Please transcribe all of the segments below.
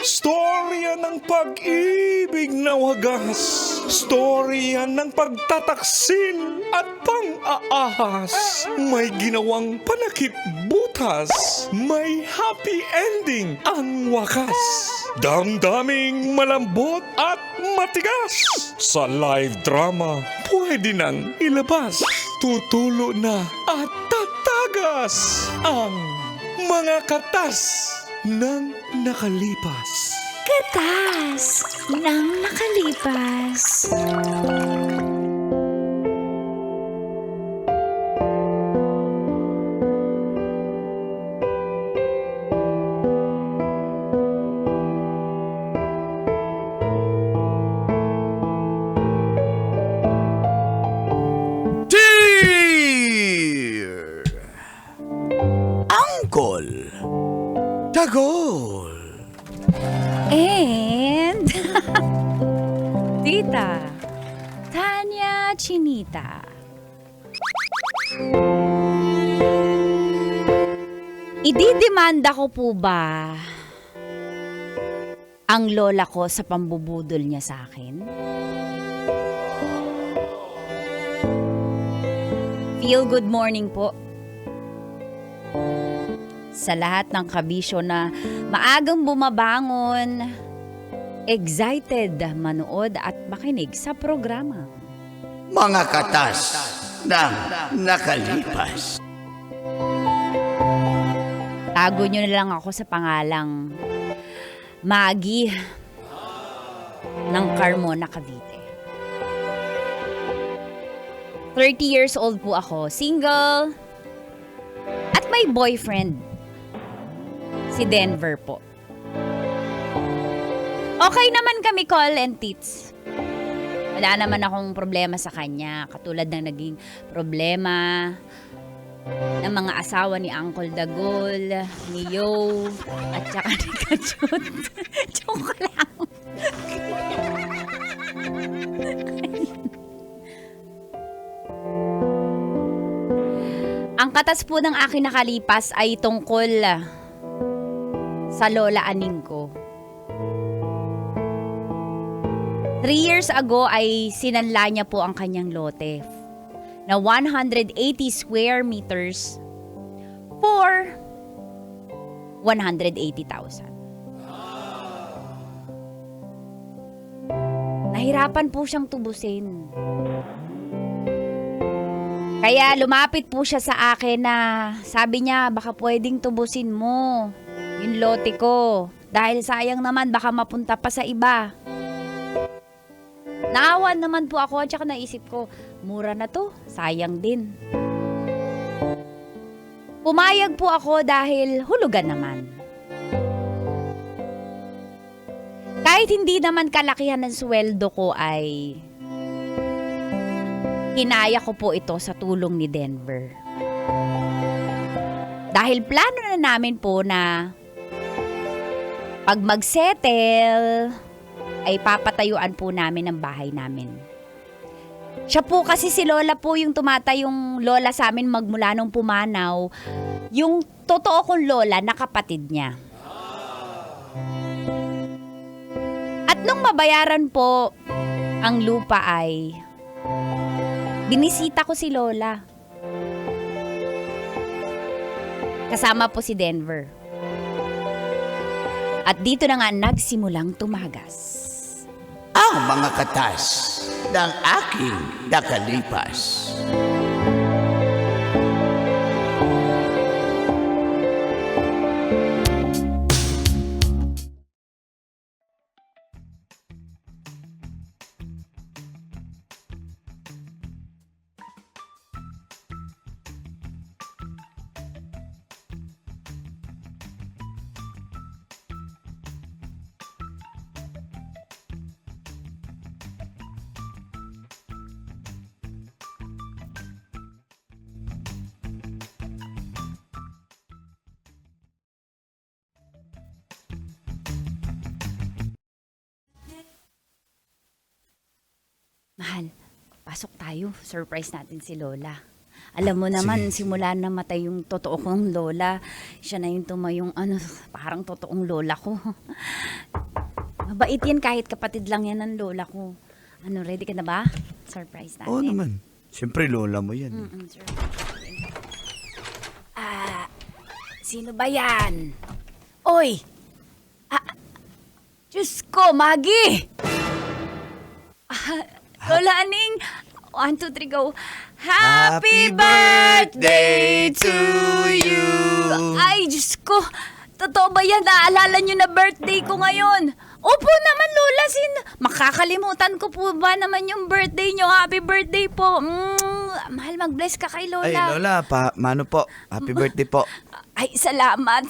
Storya ng pag-ibig na wagas. Storya ng pagtataksil at pang-aahas. May ginawang panakip butas. May happy ending ang wakas. Damdaming malambot at matigas. Sa live drama, pwede nang ilabas. Tutulo na at tatagas ang mga katas ng nakalipas. Katas ng nakalipas. Dear Uncle Tagol, And Tita Tanya Chinita. Ididemanda ko po ba ang lola ko sa pambubudol niya sa akin? Feel good morning po sa lahat ng kabisyo na maagang bumabangon, excited manood at makinig sa programa. mga katas ng nakalipas. Tago nyo na lang ako sa pangalang Maggie ng Carmona, Cavite. 30 years old po ako, single, at may boyfriend. Si Denver po. Okay naman kami call and tits. Wala naman akong problema sa kanya. Katulad ng naging problema ng mga asawa ni Uncle Dagol, ni Yo, at saka ni Kachut. Joke lang. Ang katas po ng aking nakalipas ay tungkol sa lola aning ko. 3 years ago ay sinanla niya po ang kanyang lote na 180 square meters for 180,000. Nahirapan po siyang tubusin. Kaya lumapit po siya sa akin na sabi niya, baka pwedeng tubusin mo yung lote ko. Dahil sayang naman, baka mapunta pa sa iba. Naawan naman po ako at saka naisip ko, mura na to, sayang din. Pumayag po ako dahil hulugan naman. Kahit hindi naman kalakihan ng sweldo ko ay kinaya ko po ito sa tulong ni Denver. Dahil plano na namin po na pag mag-settle ay papatayuan po namin ang bahay namin. Siya po kasi si Lola po yung tumatayong lola sa amin magmula nung pumanaw. Yung totoo kong lola na kapatid niya. At nung mabayaran po ang lupa ay binisita ko si Lola. Kasama po si Denver. At dito na nga nagsimulang tumagas Ang mga katas ng aking nakalipas. Mahal, pasok tayo. Surprise natin si Lola. Alam mo naman, Sige. simula namatay yung totoo kong lola, siya na yung tumayong parang totoong lola ko. Mabait yan kahit kapatid lang yan ng lola ko. Ready ka na ba? Surprise natin. Oo naman. Siyempre, lola mo yan. Surprise. Sino ba yan? Oy! Diyos ko, Maggie! Lola Aning, 1, 2, 3, go. Happy birthday to you! Ay, Diyos ko! Totoo ba yan? Naalala nyo na birthday ko ngayon? Opo naman, Lola. Makakalimutan ko po ba naman yung birthday nyo? Happy birthday po. Mahal, mag-bless ka kay Lola. Ay, Lola, mano po? Happy birthday po. Ay, salamat.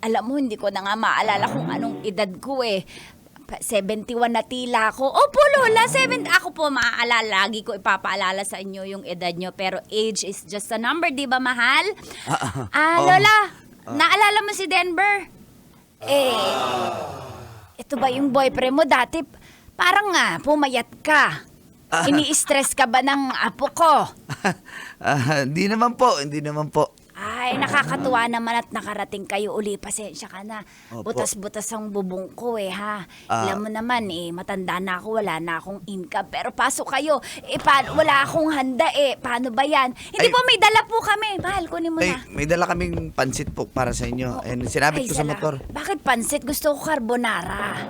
Alam mo, hindi ko na nga maalala kung anong edad ko eh. 71 na tila ako. Opo, Lola, ako po maaalala. Lagi ko ipapaalala sa inyo yung edad nyo. Pero age is just a number, di ba, mahal? Lola, naalala mo si Denver? Ito ba yung boyfriend mo dati? Parang pumayat ka. Ini-stress ka ba ng apo ko? Hindi naman po. Ay, nakakatuwa naman at nakarating kayo uli. Pasensya ka na. Opo. Butas-butas ang bubong ko ha. Alam mo naman matanda na ako, wala na akong income. Pero pasok kayo. Wala akong handa Paano ba yan? Hindi Ay. po, may dala po kami. Mahal, kunin mo Ay, na. may dala kaming pansit po para sa inyo. And sinabit ko sa motor. Bakit pansit? Gusto ko carbonara.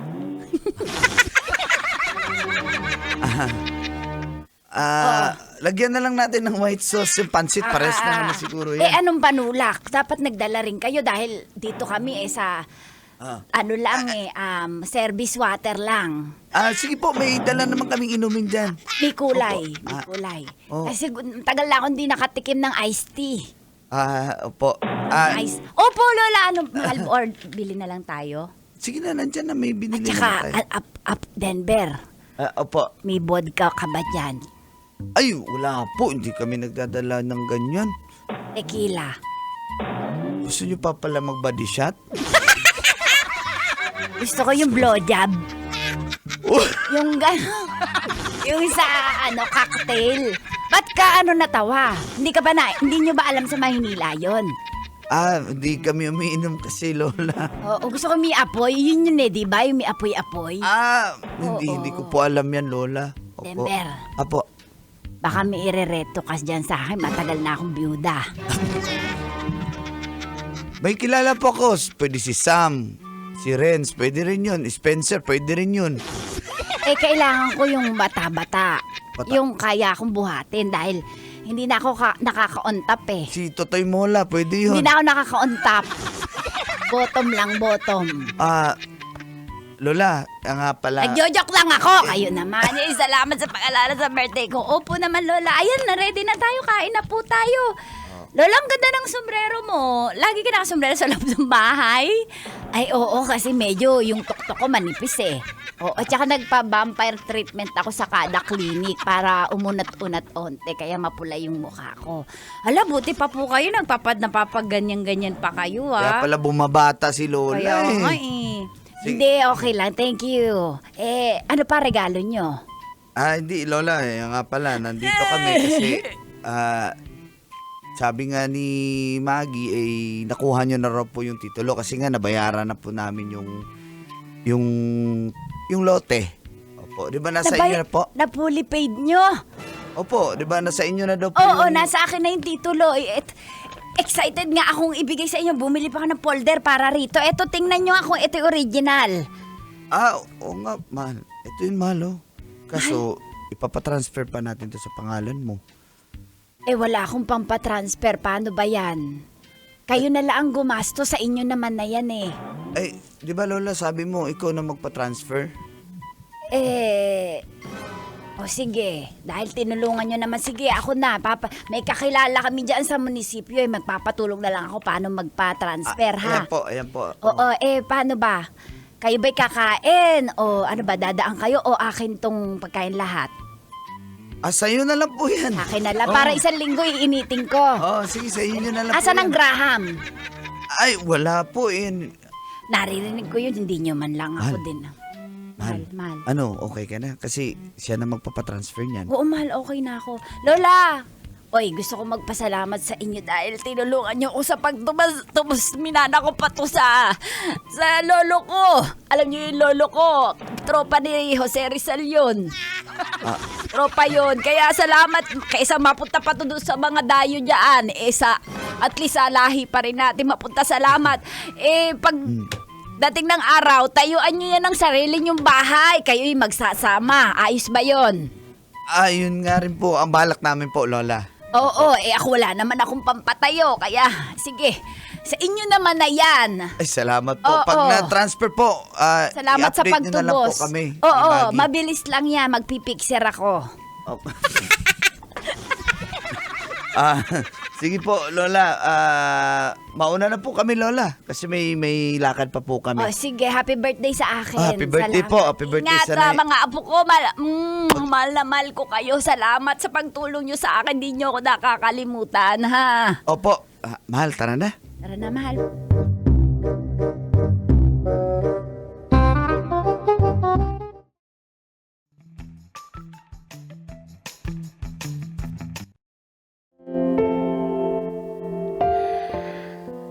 Lagyan na lang natin ng white sauce yung pansit. Pares na naman siguro yan. Anong panulak? Dapat nagdala rin kayo dahil dito kami sa service water lang. Sige po, may dala naman kaming inumin dyan. May kulay. Opo. May kulay. Oh. Kasi tagal na akong hindi nakatikim ng iced tea. Opo. Opo, Lola. Mahal mo or bili na lang tayo? Sige na, nandyan na may At binili saka, na tayo. Denver. Opo. May vodka ka ba dyan? Ay, wala po. Hindi kami nagdadala ng ganyan. Tequila. Gusto nyo pa pala mag-body shot? Gusto ko yung blowjob. Yung gano'n. Yung sa cocktail. Ba't ka natawa? Hindi nyo ba alam sa Maynila yon? Hindi kami umiinom kasi, Lola. Oo, gusto ko may apoy. Yun di ba? Yung may apoy-apoy. Hindi ko po alam yan, Lola. Opo. Denver. Apo. Baka may irereto ka dyan sa akin. Matagal na akong byuda. May kilala po ko. Pwede si Sam. Si Renz, pwede rin yun. Spencer, pwede rin yun. Kailangan ko yung bata-bata. Bata? Yung kaya akong buhatin dahil hindi na ako nakaka-on top Si Totoy Mola, pwede yun. Hindi na ako nakaka-on top. Bottom lang, bottom. Lola, nga pala. Nagjo-joke lang ako. Kayo naman. Salamat sa pag-alala sa birthday ko. Opo naman, Lola. Ayan, na-ready na tayo. Kain na po tayo. Lola, ang ganda ng sombrero mo. Lagi ka nakasombrero sa loob ng bahay? Ay, oo, kasi medyo yung tuktok ko manipis Oo, at saka nagpa-vampire treatment ako sa kada clinic para umunat-unat onte, kaya mapula yung mukha ko. Hala, buti pa po kayo. Ganyan-ganyan pa kayo, Kaya pala bumabata si Lola Kaya nga Hindi, okay lang. Thank you. Ano pa regalo nyo? Hindi, Lola. Nga pala, nandito kami kasi sabi nga ni Maggie, nakuha nyo na raw po yung titulo kasi nga nabayaran na po namin yung lote. Opo, di ba nasa inyo na po? Na-fully paid nyo? Opo, di ba nasa inyo na daw po Oo, nasa akin na yung titulo. Excited nga akong ibigay sa inyo. Bumili pa ako ng folder para rito. Eto, tingnan nyo ako. Ito yung original. Oo nga, mahal. Ito yung mahal, oh. Kaso, ipapatransfer pa natin to sa pangalan mo. Wala akong pampatransfer. Paano ba yan? Kayo na lang gumasto, sa inyo naman na yan Di ba Lola, sabi mo, ikaw na magpa-transfer? Sige. Dahil tinulungan nyo naman, sige, ako na. May kakilala kami dyan sa munisipyo. Magpapatulong na lang ako paano magpa-transfer, ha? Ayan po. Oo, paano ba? Kayo ba'y kakain? O ano ba, dadaan kayo? O akin tong pagkain lahat? Sa'yo na lang po yan. Akin na lang. Para isang linggo iinitin ko. Sige, sa inyo na lang Asan po ang Graham? Ay, wala po Naririnig ko yun, hindi nyo man lang ako Mahal. din. Mahal. Ano, okay ka na? Kasi siya na magpapatransfer niyan. Oo, mahal, okay na ako. Lola, Oy, gusto ko magpasalamat sa inyo dahil tinulungan niyo ako sa pagtumas. Minana ko pa to sa lolo ko. Alam niyo yung lolo ko, tropa ni Jose Rizal yun. Tropa yun. Kaya salamat. Kaysa mapunta pa to doon sa mga dayo dyan. At least sa lahi pa rin natin mapunta. Salamat. Pag dating ng araw, tayuan niyo yan ng sarili niyong bahay. Kayo'y magsasama. Ayos ba yun? Yun nga rin po ang balak namin po, Lola. Oo, ako wala naman akong pampatayo. Kaya, sige, sa inyo naman na yan. Ay, salamat po. Oo. Pag na-transfer po, Salamat sa i-update nyo na lang po pagtubos. kami. Oo, ni Maggie. mabilis lang yan. Magpipixer ako. Oh. Sige po, Lola. Mauna na po kami, Lola. Kasi may lakad pa po kami. Oh, sige, happy birthday sa akin. Happy birthday Salamat. po. Happy birthday Ingat, sa nanay. mga apo ko. Mahal na mahal ko kayo. Salamat sa pagtulong nyo sa akin. Di nyo ako nakakalimutan, ha? Opo. Mahal, tara na. Tara na, mahal.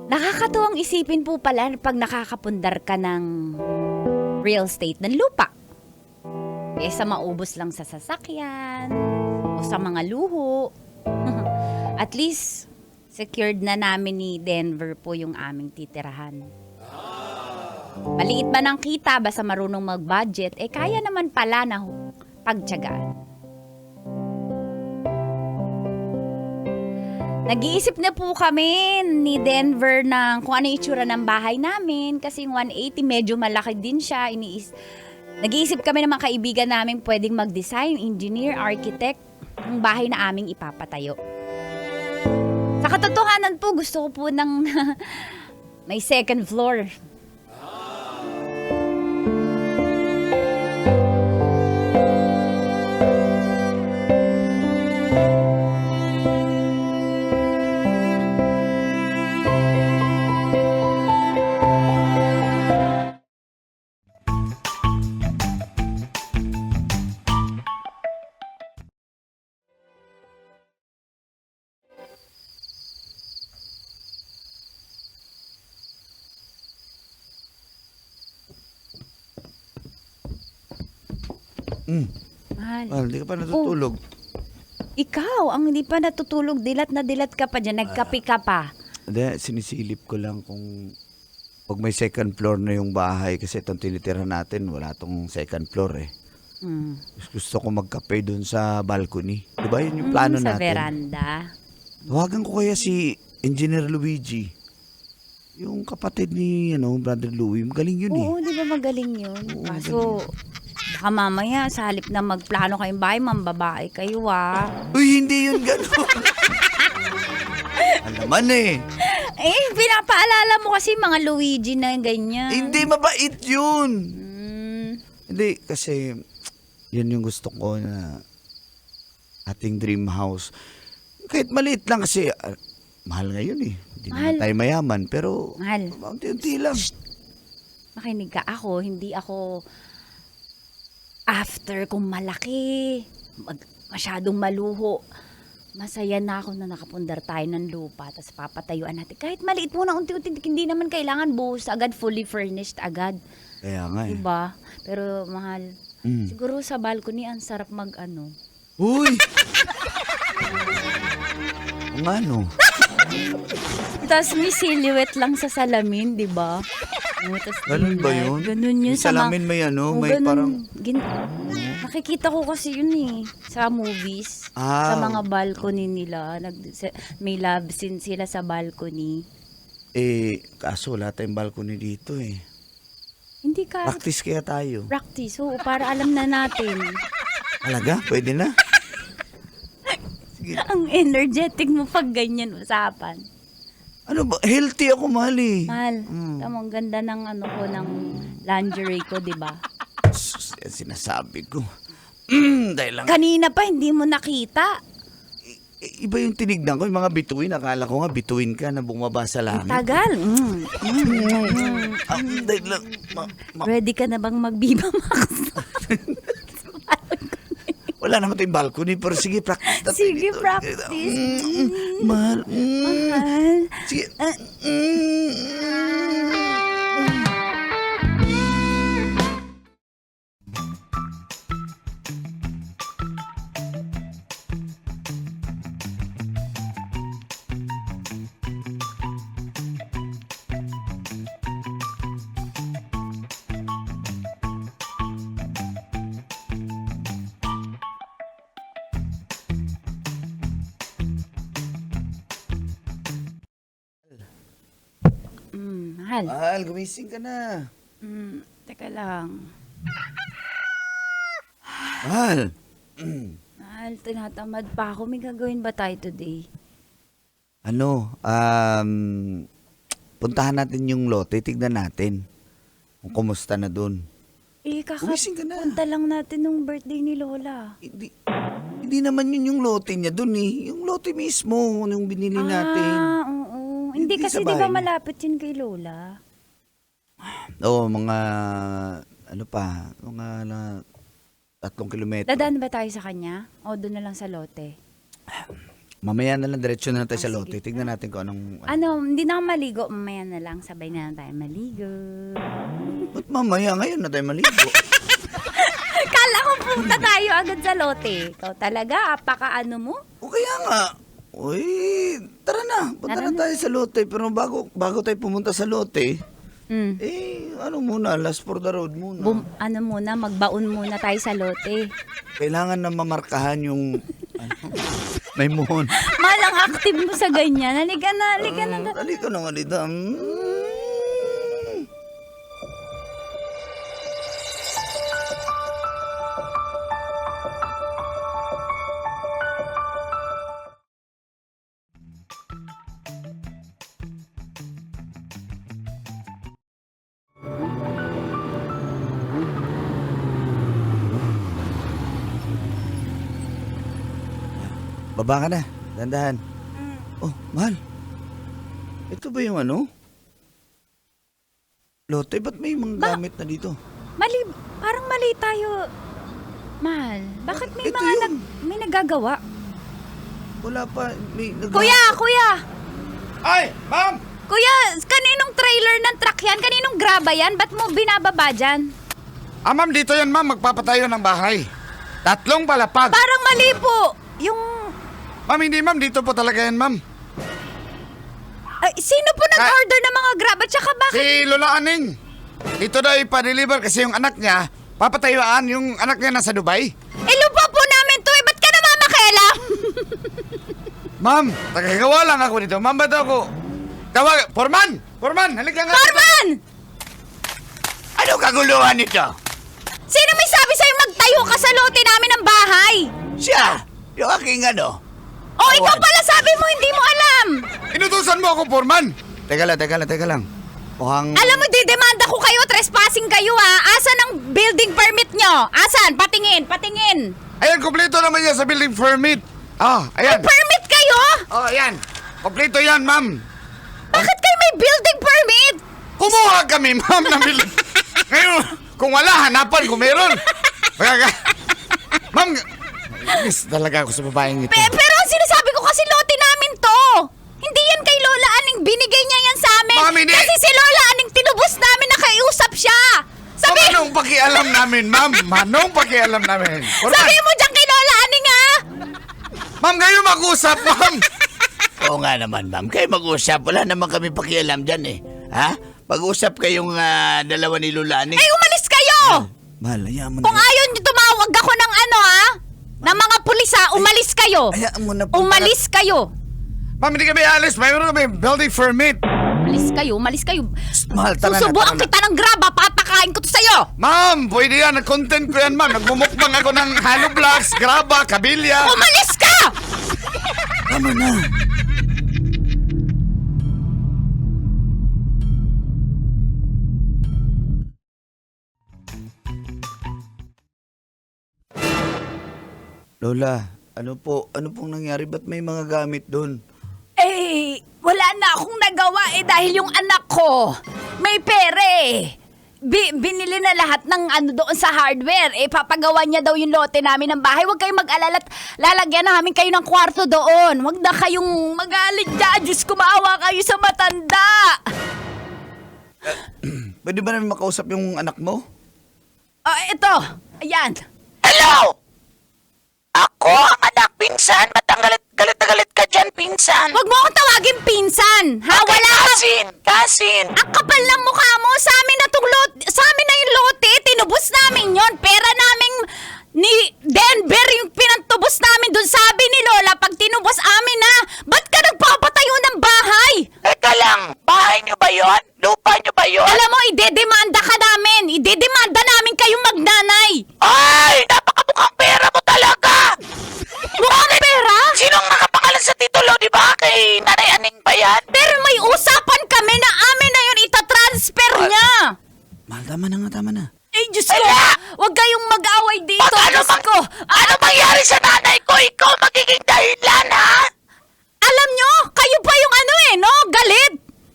Nakakatuwang isipin po pala pag nakakapundar ka ng real estate ng lupa. Sa maubos lang sa sasakyan o sa mga luho. At least, secured na namin ni Denver po yung aming titirahan. Maliit man ang kita, basta marunong mag-budget, kaya naman pala na pagtiyagaan. Nag-iisip na po kami ni Denver ng kung ano yung itsura ng bahay namin kasi yung 180 medyo malaki din siya. Nag-iisip kami ng mga kaibigan namin pwedeng mag-design, engineer, architect ng bahay na aming ipapatayo. Sa katotohanan po, gusto ko po ng may second floor. Mahal. Mahal, di ka pa natutulog. Ikaw, ang hindi pa natutulog, dilat na dilat ka pa dyan, nagkape ka pa. Hindi, sinisilip ko lang kung pag may second floor na yung bahay kasi itong tinitira natin, wala tong second floor eh. Gusto ko magkape doon sa balcony. Di ba yun yung plano sa natin? veranda. Tawagan ko kaya si Engineer Luigi. Yung kapatid ni Brother Louie. Magaling yun eh. Oo, di ba magaling yun? Oo, Kaso, baka mamaya, sa halip na magplano kayong bahay, mambabae kayo Uy, hindi yun gano'n. Alaman eh. Pinapaalala mo kasi mga Luigi na ganyan. Hindi mabait yun. Mm, Hindi, kasi yun yung gusto ko na ating dream house. Kahit maliit lang kasi mahal ngayon eh. Hindi Mahal. naman tayo mayaman, pero Mahal. unti-unti lang. makinig ka ako, hindi ako after kung malaki, masyadong maluho. Masaya na ako na nakapundar tayo ng lupa tapos papatayuan natin. Kahit maliit muna, unti-unti, hindi naman kailangan buhos agad, fully furnished agad. Kaya nga eh. Diba? Pero mahal, siguro sa balcony ang sarap mag-ano. Uy! Ang ano? Tapos may silhouette lang sa salamin, diba? Ganun ba yun? Ganun yun. Yung salamin may Oo, may ganun. parang... Nakikita ko kasi yun eh, sa movies. Ah. Sa mga balcony nila. May love scene sila sa balcony. Kaso wala tayong balcony dito eh. Hindi ka Practice kaya tayo. practice. Oo, para alam na natin. Talaga? Pwede na? Sige. Ang energetic mo pag ganyan usapan. Ano ba? Healthy ako, mahal eh. Mahal, tama, ang ganda ng ng lingerie ko, di ba? Sus, yan sinasabi ko. Dahil lang. Kanina pa, hindi mo nakita. Iba yung tinignan ko, yung mga bituin. Akala ko nga bituin ka na bumaba sa langit. Tagal. Dahil lang. Ready ka na bang mag-Viva Max? Wala naman tayong balcony, pero sige, practice natin Sige, dito. practice. Mahal. Mahal. Sige. Mahal. Mahal, gumising ka na. Teka lang. Mahal. Mahal, tinatamad pa ako. May gagawin ba tayo today? Puntahan natin yung lote, tignan natin kung kumusta na dun. Gumising ka na. Punta lang natin nung birthday ni Lola. Hindi naman yun yung lote niya dun eh. Yung lote mismo, yung binili natin. Oo. Hindi kasi sa di ba bahay. malapit yun kay Lola? Oo, mga 3 kilometro. Dadaan ba tayo sa kanya? O doon na lang sa lote? Mamaya na lang, diretso na lang tayo sa sige. lote. Tignan natin kung anong... Hindi na ako maligo. Mamaya na lang. Sabay na lang tayo maligo. Ba't mamaya? Ngayon na tayo maligo. Kala ko punta tayo agad sa lote. Ikaw talaga, apaka-ano mo? O kaya nga. Uy, tara na. Punta Tara na tayo sa lote. Pero bago tayo pumunta sa lote, last for the road muna. Magbaon muna tayo sa lote. Kailangan na mamarkahan yung... may muhon. Malang active mo sa ganyan. Halika na. Halika na nga dito. Baba ka na. Dandahan. Oh, mahal. Ito ba yung ano? Lote, ba't may mga gamit na dito? Parang mali tayo. Mahal, bakit may Ito mga yun. may nagagawa? Wala pa. Kuya! Ay, ma'am! Kuya, kaninong trailer ng truck yan? Kaninong graba yan? Ba't mo binababa dyan? Ma'am, dito yan, ma'am. Magpapatayo ng bahay. 3 palapag. Parang mali po. Ma'am, hindi, ma'am. Dito po talaga yan, ma'am. Sino po nag-order ng mga grab? At saka bakit? Si Lola Aning. Dito daw ipa-deliver kasi yung anak niya, papatayuan yung anak niya nasa Dubai. Lupa po namin to. Ba't ka naman makialam? Ma'am, tagagawa lang ako dito. Ma'am, ba't ako? Tawag, Forman, halika nga. Norman! Ano kaguluhan nito? Sino may sabi sa'yo magtayo ka sa lote namin ng bahay? Siya! Yung aking ano? Ikaw pala sabi mo hindi mo alam. Inutusan mo ako, Forman. Teka lang. Mukhang... Alam mo, didemanda ko kayo, trespassing kayo Asan ang building permit nyo? Asan? Patingin. Ayan, kompleto naman yan sa building permit. Ayan. Permit kayo? Ayan. Kompleto yan, ma'am. Bakit kayo may building permit? Kumuha kami, ma'am, ng building. Ngayon, kung wala, hanapan kung meron. Ma'am, miss talaga ako sa babaeng ito. Pero ang sinasabi ko kasi lote namin to. Hindi yan kay Lola Aning, binigay niya yan sa amin. Ma'am, hindi. Kasi si Lola Aning tinubos namin, nakausap siya. Ma'am, anong pakialam namin, ma'am? Anong pakialam namin? Sabi mo dyan kay Lola Aning Ma'am, kayo mag-usap, ma'am. Oo nga naman, ma'am. Kayo mag-usap. Wala naman kami pakialam dyan eh. Ha? Mag-usap kayong dalawa ni Lulaning. Ay, umalis kayo! Mahal, hayaan mo na. Kung ayaw niyo tumawag ako ng ng mga pulis umalis kayo. Hayaan mo na. Umalis kayo. Ma'am, hindi kami alis. Mayroon kami building permit. Umalis kayo. Mahal, tara na. Susubuan kita ng graba, papakain ko to sa'yo. Ma'am, pwede yan. Content ko yan, ma'am. Nagmumukbang ako ng hollow blocks, graba, kabilya. Umalis ka! Tama na. Lola, ano pong nangyari? Ba't may mga gamit doon? Wala na akong nagawa dahil yung anak ko may pere. binili na lahat ng ano doon sa hardware. Papagawa niya daw yung lote namin ng bahay. Huwag kayong mag-alala at lalagyan namin kayo ng kwarto doon. Huwag na kayong magalit dyan. Diyos ko, maawa kayo sa matanda. Pwede ba namin makausap yung anak mo? Ito. Ayan. Hello! Ako ang anak, pinsan. Ba't ang galit na galit ka dyan, pinsan? Huwag mo akong tawagin pinsan. Ha? Okay, Wala ka. Kasin. Ang kapal ng mukha mo. Sa amin na sa amin na yung lote. Tinubos namin yon. Pera namin ni Denver yung pinantubos namin dun. Sabi ni Lola, pag tinubos amin na, ba't ka nagpapatayo ng bahay? Teka lang, bahay nyo ba yon? Lupa nyo ba yon? Alam mo, idedemanda ka namin. Idedemanda namin kayong magnanay. Ay! Napakamukhang pera mo talaga! Mukhang pera? Sinong nakapangalan sa titulo, di ba? Kay Nanay Aning ba yan? Pero may usapan kami na amin na yun itatransfer niya. Mahal, tama na. Eh, Diyos ko, Ala! huwag kayong mag-away dito, Pag Diyos ko. ano mangyari sa nanay ko, ikaw magiging dahilan, ha? Alam nyo, kayo pa yung no? Galit.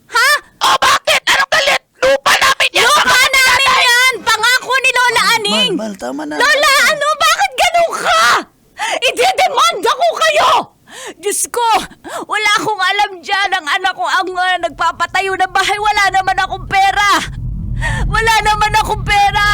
Ha? O bakit? Anong galit? Lupa namin yan! Lupa Baka namin nanay. yan! Pangako ni Lola Aning! Mahal, tama na. Lola, bakit ganun ka? Idedemanda ko kayo! Diyos ko, wala akong alam dyan. Ang anak ko ang nagpapatayo ng bahay. Wala naman akong pera. Wala naman akong pera.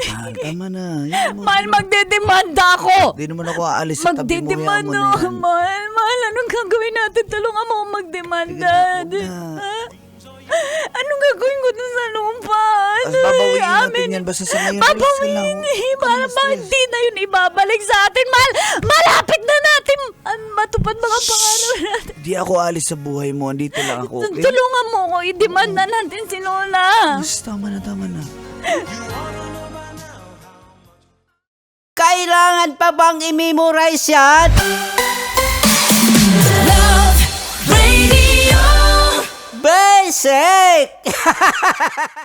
Mahal, tama na. Yan mo. Mahal, magdedemanda ako. Hindi naman ako aalis sa tabi mo. Hayaan mo Magdedemanda. na yan. Mahal, anong gagawin natin? Tulungan mo akong magdemanda. Sige na, huwag na. Ha? Anong gagawin ko dun sa lupa? As babawiin natin yan. Basta sa ngayon, relax ka lang. Babawiin eh. Para Huwag ka ba na hindi na yun ibabalik sa atin? Malapit na natin matupad mga pangalan natin. Di ako alis sa buhay mo. Andito lang ako, okay? Tulungan mo ko. I-demand na natin si Lola. Yes, tama na. Kailangan pa bang i-memorize yan? Basic!